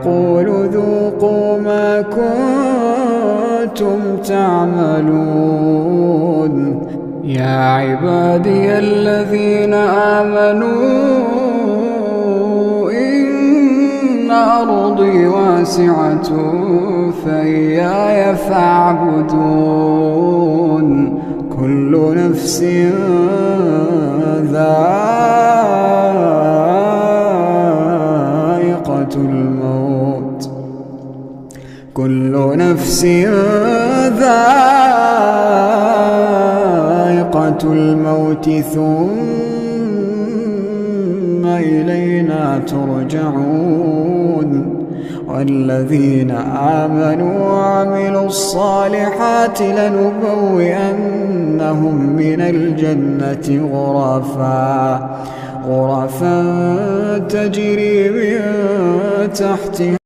قولوا ذوقوا ما كنتم تعملون. يا عبادي الذين آمنوا إن أرضي واسعة فإياي فاعبدون. كل نفس ذائقة الموت، كل نفس ذائقة الموت ثم إلينا ترجعون. والذين آمنوا وعملوا الصالحات لنبوئنهم من الجنة غرفا تجري من تحتها